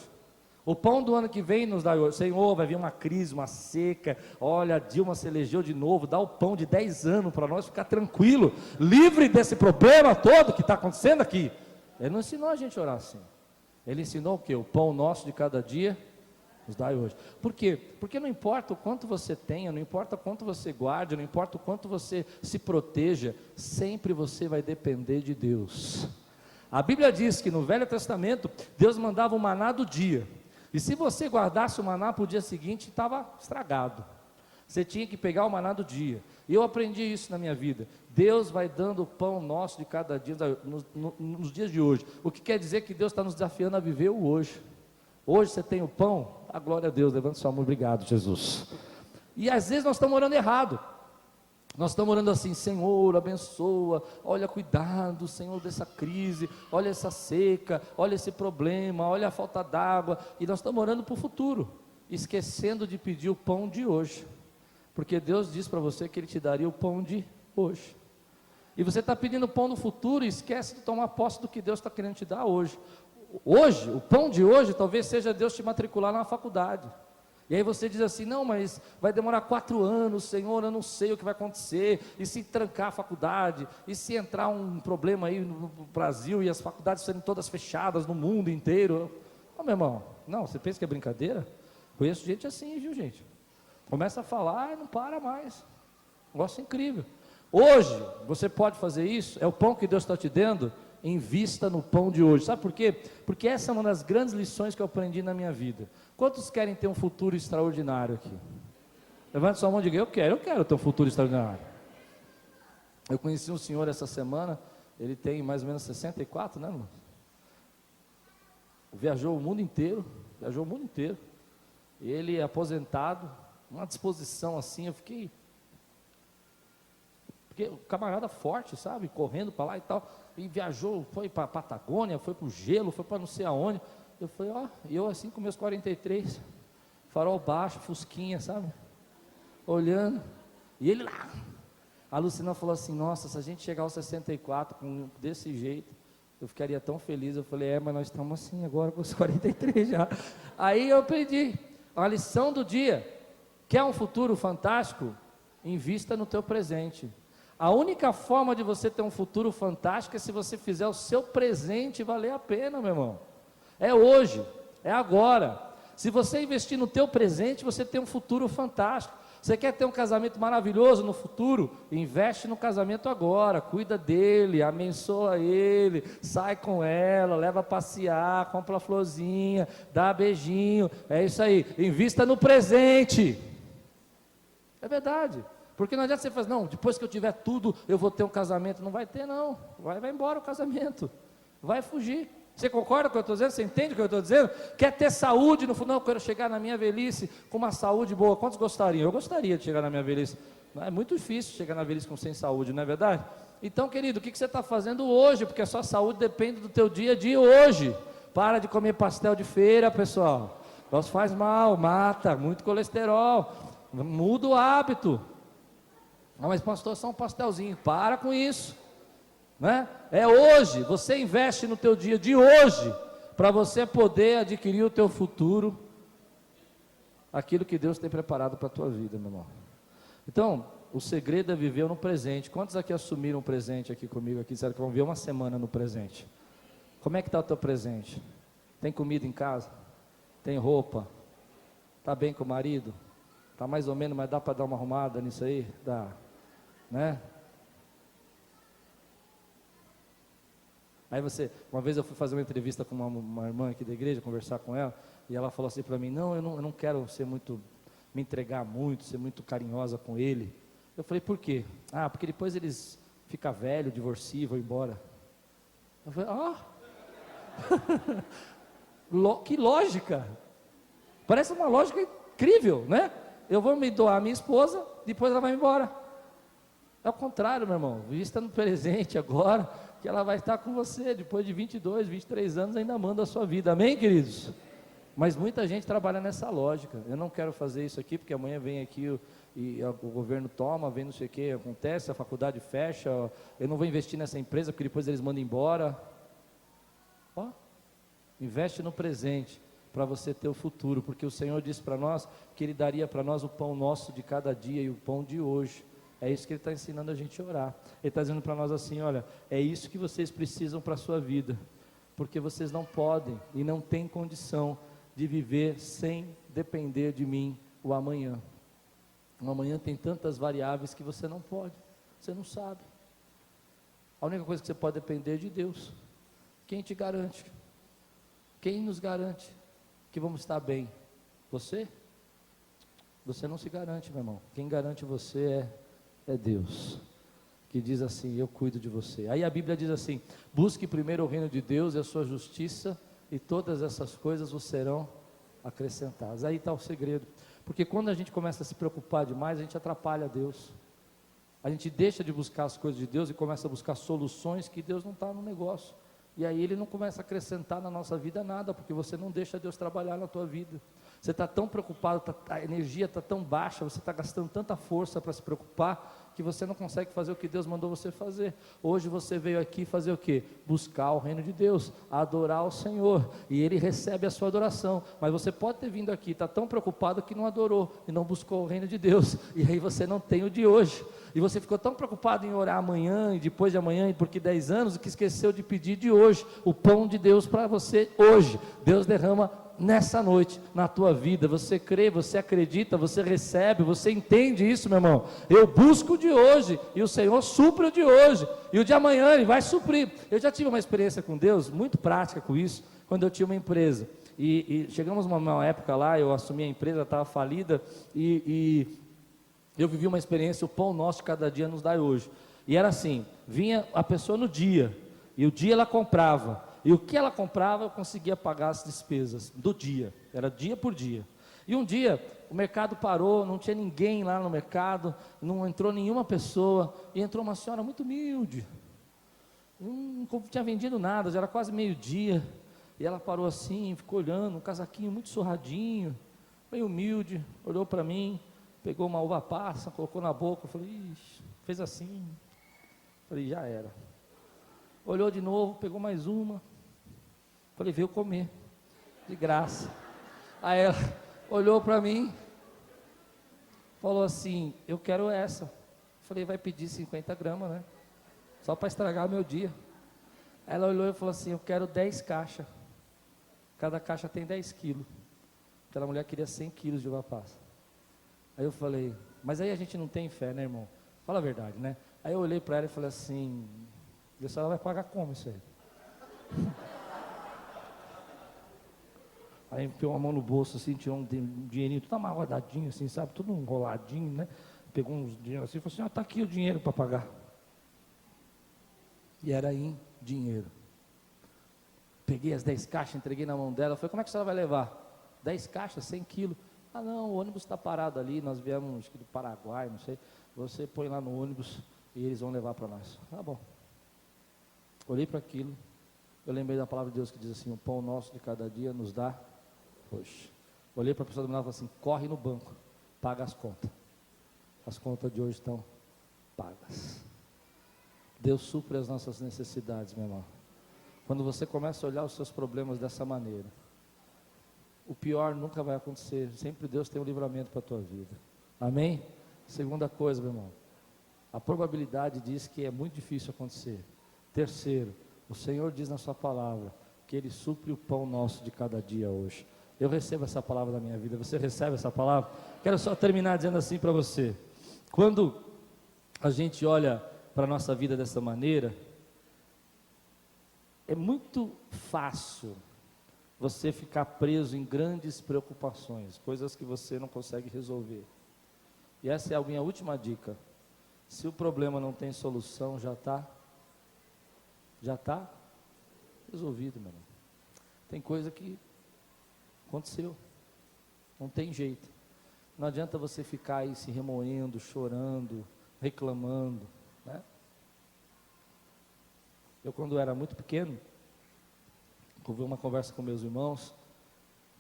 o pão do ano que vem nos dai hoje. Senhor, vai vir uma crise, uma seca, olha, a Dilma se elegeu de novo, dá o pão de 10 anos para nós ficar tranquilo, livre desse problema todo que está acontecendo aqui. Ele não ensinou a gente a orar assim. Ele ensinou o quê? O pão nosso de cada dia nos dai hoje. Por quê? Porque não importa o quanto você tenha, não importa o quanto você guarde, não importa o quanto você se proteja, sempre você vai depender de Deus. A Bíblia diz que no Velho Testamento, Deus mandava o maná do dia, e se você guardasse o maná para o dia seguinte, estava estragado. Você tinha que pegar o maná do dia. E eu aprendi isso na minha vida. Deus vai dando o pão nosso de cada dia, nos dias de hoje. O que quer dizer que Deus está nos desafiando a viver o hoje. Hoje você tem o pão, a glória a Deus, levanta sua mão, obrigado Jesus. E às vezes nós estamos orando errado. Nós estamos orando assim: Senhor, abençoa, olha, cuidado, Senhor, dessa crise, olha essa seca, olha esse problema, olha a falta d'água. E nós estamos orando para o futuro, esquecendo de pedir o pão de hoje. Porque Deus diz para você que Ele te daria o pão de hoje. E você está pedindo pão no futuro e esquece de tomar posse do que Deus está querendo te dar hoje. Hoje, o pão de hoje, talvez seja Deus te matricular na faculdade. E aí você diz assim: não, mas vai demorar 4 anos, Senhor, eu não sei o que vai acontecer. E se trancar a faculdade? E se entrar um problema aí no Brasil e as faculdades serem todas fechadas no mundo inteiro? Ô, meu irmão, não, você pensa que é brincadeira? Conheço gente assim, viu, gente? Começa a falar e não para mais. Negócio incrível. Hoje, você pode fazer isso, é o pão que Deus está te dando, invista no pão de hoje. Sabe por quê? Porque essa é uma das grandes lições que eu aprendi na minha vida. Quantos querem ter um futuro extraordinário aqui? Levante sua mão e diga: eu quero ter um futuro extraordinário. Eu conheci um senhor essa semana, ele tem mais ou menos 64, né, irmão? Viajou o mundo inteiro, ele é aposentado, uma disposição assim, eu fiquei... Porque o camarada forte, sabe, correndo para lá e tal, e viajou, foi para a Patagônia, foi para o gelo, foi para não sei aonde. Eu falei, ó, eu assim com meus 43, farol baixo, fusquinha, sabe, olhando, e ele lá. A Lucina falou assim: nossa, se a gente chegar aos 64 desse jeito, eu ficaria tão feliz. Eu falei: mas nós estamos assim agora com os 43 já. Aí eu aprendi a lição do dia: quer um futuro fantástico? Invista no teu presente. A única forma de você ter um futuro fantástico é se você fizer o seu presente valer a pena, meu irmão. É hoje, é agora. Se você investir no teu presente, você tem um futuro fantástico. Você quer ter um casamento maravilhoso no futuro? Investe no casamento agora, cuida dele, abençoa ele, sai com ela, leva a passear, compra a florzinha, dá beijinho, é isso aí, invista no presente. É verdade, porque não adianta você fazer: não, depois que eu tiver tudo, eu vou ter um casamento. Não vai ter, não, vai embora o casamento, vai fugir. Você concorda com o que eu estou dizendo? Você entende o que eu estou dizendo? Quer ter saúde no futuro? Não, eu quero chegar na minha velhice com uma saúde boa. Quantos gostariam? Eu gostaria de chegar na minha velhice. É muito difícil chegar na velhice sem saúde, não é verdade? Então, querido, o que você está fazendo hoje? Porque a sua saúde depende do teu dia de hoje. Para de comer pastel de feira, pessoal. Isso faz mal, mata, muito colesterol. Muda o hábito. Ah, mas pastor, só um pastelzinho. Para com isso. Né? É hoje, você investe no teu dia de hoje, para você poder adquirir o teu futuro, aquilo que Deus tem preparado para a tua vida, meu irmão. Então, o segredo é viver no presente. Quantos aqui assumiram um presente aqui comigo, aqui disseram que vão viver uma semana no presente? Como é que está o teu presente? Tem comida em casa? Tem roupa? Está bem com o marido? Está mais ou menos, mas dá para dar uma arrumada nisso aí? Dá, né? Aí uma vez eu fui fazer uma entrevista com uma irmã aqui da igreja, conversar com ela, e ela falou assim para mim: não, eu não quero me entregar muito, ser muito carinhosa com ele. Eu falei: por quê? Ah, porque depois eles ficam velhos, divorciam, vão embora. Eu falei: que lógica, parece uma lógica incrível, né? Eu vou me doar à minha esposa, depois ela vai embora. É o contrário, meu irmão, vista no presente agora, que ela vai estar com você, depois de 22, 23 anos ainda manda a sua vida, amém, queridos? Mas muita gente trabalha nessa lógica. Eu não quero fazer isso aqui, porque amanhã vem aqui e o governo toma, vem não sei o que, acontece, a faculdade fecha, eu não vou investir nessa empresa, porque depois eles mandam embora. Investe no presente, para você ter o futuro, porque o Senhor disse para nós, que Ele daria para nós o pão nosso de cada dia, e o pão de hoje. É isso que Ele está ensinando a gente a orar. Ele está dizendo para nós assim: olha, é isso que vocês precisam para a sua vida, porque vocês não podem e não têm condição de viver sem depender de mim o amanhã. O amanhã tem tantas variáveis que você não pode, você não sabe. A única coisa que você pode depender é de Deus. Quem te garante? Quem nos garante que vamos estar bem? Você? Você não se garante, meu irmão. Quem garante você é Deus, que diz assim: eu cuido de você. Aí a Bíblia diz assim: busque primeiro o reino de Deus e a sua justiça, e todas essas coisas vos serão acrescentadas. Aí está o segredo, porque quando a gente começa a se preocupar demais, a gente atrapalha Deus. A gente deixa de buscar as coisas de Deus e começa a buscar soluções que Deus não está no negócio. E aí Ele não começa a acrescentar na nossa vida nada, porque você não deixa Deus trabalhar na tua vida. Você está tão preocupado, a energia está tão baixa, você está gastando tanta força para se preocupar, que você não consegue fazer o que Deus mandou você fazer. Hoje você veio aqui fazer o quê? Buscar o reino de Deus, adorar o Senhor, e Ele recebe a sua adoração. Mas você pode ter vindo aqui, está tão preocupado que não adorou, e não buscou o reino de Deus, e aí você não tem o de hoje. E você ficou tão preocupado em orar amanhã, e depois de amanhã, e porque 10 anos, que esqueceu de pedir de hoje, o pão de Deus para você hoje. Deus derrama nessa noite, na tua vida. Você crê, você acredita, você recebe, você entende isso, meu irmão? Eu busco o de hoje, e o Senhor supre o de hoje, e o de amanhã Ele vai suprir. Eu já tive uma experiência com Deus, muito prática com isso, quando eu tinha uma empresa, e chegamos numa época lá, eu assumi a empresa, estava falida, e eu vivi uma experiência, o pão nosso de cada dia nos dai hoje, e era assim, vinha a pessoa no dia, e o dia ela comprava, e o que ela comprava eu conseguia pagar as despesas do dia, era dia por dia. E um dia o mercado parou, não tinha ninguém lá no mercado, não entrou nenhuma pessoa, e entrou uma senhora muito humilde, não tinha vendido nada, já era quase meio-dia, e ela parou assim, ficou olhando, um casaquinho muito surradinho, meio humilde, olhou para mim, pegou uma uva passa, colocou na boca, eu falei: ixi, fez assim, falei: já era. Olhou de novo, pegou mais uma, falei: veio comer, de graça. Aí ela olhou para mim, falou assim: eu quero essa. Falei: vai pedir 50 gramas, né? Só para estragar meu dia. Aí ela olhou e falou assim: eu quero 10 caixas. Cada caixa tem 10 quilos. Aquela mulher queria 100 quilos de uva passa. Aí eu falei: mas aí a gente não tem fé, né, irmão? Fala a verdade, né? Aí eu olhei para ela e falei assim: a senhora vai pagar como isso aí? Aí pegou a mão no bolso assim, tirou um dinheirinho tudo amarradinho assim, sabe? Tudo enroladinho, né? Pegou uns dinheiro assim e falou assim: tá aqui o dinheiro para pagar. E era em dinheiro. Peguei as 10 caixas, entreguei na mão dela. Falei: como é que a senhora vai levar? 10 caixas, 100 quilos. Ah não, o ônibus está parado ali, nós viemos acho que do Paraguai, não sei. Você põe lá no ônibus e eles vão levar para nós. Tá bom. Olhei para aquilo, eu lembrei da palavra de Deus que diz assim: o pão nosso de cada dia nos dá hoje. Olhei para a pessoa do meu lado e falei assim: corre no banco, paga as contas. As contas de hoje estão pagas. Deus supre as nossas necessidades, meu irmão. Quando você começa a olhar os seus problemas dessa maneira, o pior nunca vai acontecer. Sempre Deus tem um livramento para a tua vida. Amém? Segunda coisa, meu irmão, a probabilidade diz que é muito difícil acontecer. Terceiro, o Senhor diz na sua palavra que Ele supre o pão nosso de cada dia hoje. Eu recebo essa palavra na minha vida. Você recebe essa palavra? Quero só terminar dizendo assim para você: quando a gente olha para a nossa vida dessa maneira, é muito fácil você ficar preso em grandes preocupações, coisas que você não consegue resolver. E essa é a minha última dica: se o problema não tem solução, já está resolvido, meu irmão. Tem coisa que aconteceu, não tem jeito. Não adianta você ficar aí se remoendo, chorando, reclamando, né? Eu, quando era muito pequeno, houve uma conversa com meus irmãos,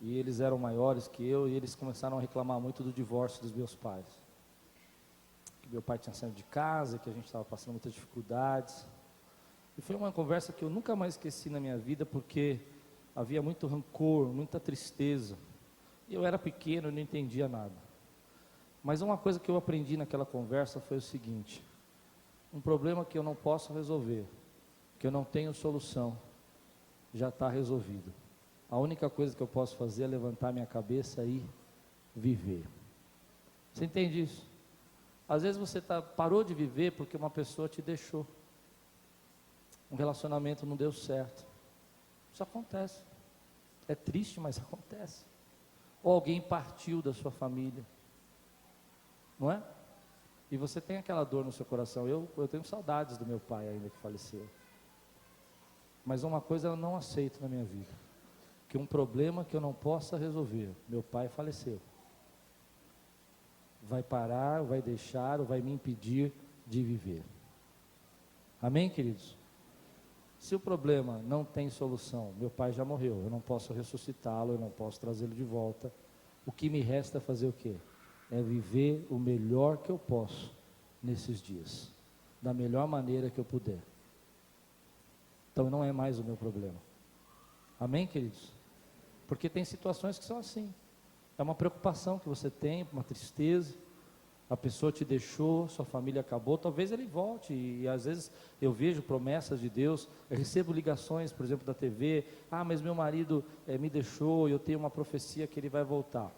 e eles eram maiores que eu, e eles começaram a reclamar muito do divórcio dos meus pais. Que meu pai tinha saído de casa, que a gente estava passando muitas dificuldades. E foi uma conversa que eu nunca mais esqueci na minha vida, porque havia muito rancor, muita tristeza. Eu era pequeno e não entendia nada. Mas uma coisa que eu aprendi naquela conversa foi o seguinte: um problema que eu não posso resolver, que eu não tenho solução, já está resolvido. A única coisa que eu posso fazer é levantar minha cabeça e viver. Você entende isso? Às vezes você parou de viver porque uma pessoa te deixou. Um relacionamento não deu certo. Isso acontece. É triste, mas acontece. Ou alguém partiu da sua família. Não é? E você tem aquela dor no seu coração. Eu tenho saudades do meu pai ainda que faleceu. Mas uma coisa eu não aceito na minha vida. Que um problema que eu não possa resolver. Meu pai faleceu. Vai parar, vai deixar, ou vai me impedir de viver. Amém, queridos? Se o problema não tem solução, meu pai já morreu, eu não posso ressuscitá-lo, eu não posso trazê-lo de volta. O que me resta é fazer o quê? É viver o melhor que eu posso nesses dias, da melhor maneira que eu puder. Então não é mais o meu problema. Amém, queridos? Porque tem situações que são assim. É uma preocupação que você tem, uma tristeza. A pessoa te deixou, sua família acabou, talvez ele volte. E às vezes eu vejo promessas de Deus, eu recebo ligações, por exemplo, da TV. Mas meu marido me deixou e eu tenho uma profecia que ele vai voltar.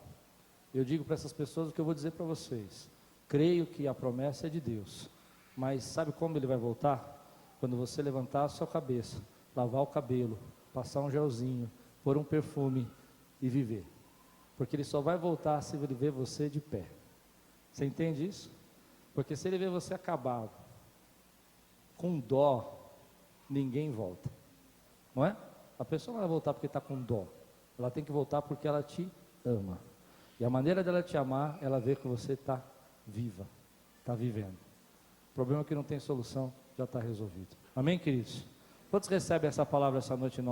Eu digo para essas pessoas o que eu vou dizer para vocês. Creio que a promessa é de Deus. Mas sabe como ele vai voltar? Quando você levantar a sua cabeça, lavar o cabelo, passar um gelzinho, pôr um perfume e viver. Porque ele só vai voltar se ele ver você de pé. Você entende isso? Porque se ele ver você acabado, com dó, ninguém volta. Não é? A pessoa não vai voltar porque está com dó. Ela tem que voltar porque ela te ama. E a maneira dela te amar, ela vê que você está viva, está vivendo. O problema é que não tem solução, já está resolvido. Amém, queridos? Quantos recebem essa palavra essa noite?